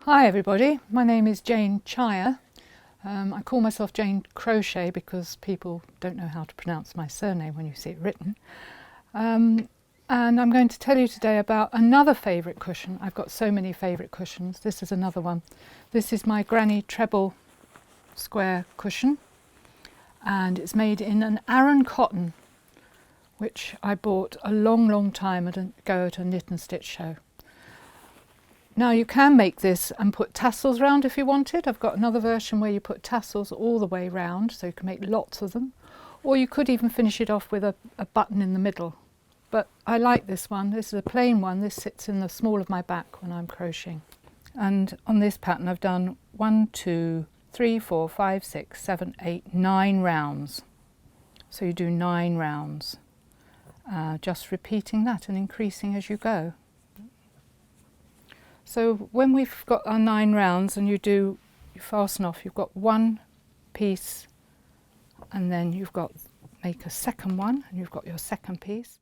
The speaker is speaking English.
Hi everybody, my name is Jane Czaja. I call myself Jane Crochet because people don't know how to pronounce my surname when you see it written. And I'm going to tell you today about another favourite cushion. I've got so many favourite cushions. This is another one. This is my Granny Treble square cushion, and it's made in an Aran cotton, which I bought a long time ago at a knit and stitch show. Now you can make this and put tassels round if you wanted. I've got another version where you put tassels all the way round, so you can make lots of them. Or you could even finish it off with a button in the middle. But I like this one. This is a plain one. This sits in the small of my back when I'm crocheting. And on this pattern I've done 1, 2, 3, 4, 5, 6, 7, 8, 9 rounds. So you do 9 rounds. Just repeating that and increasing as you go. So when we've got our 9 rounds and you fasten off, you've got one piece and then you've got, make a second one and you've got your second piece.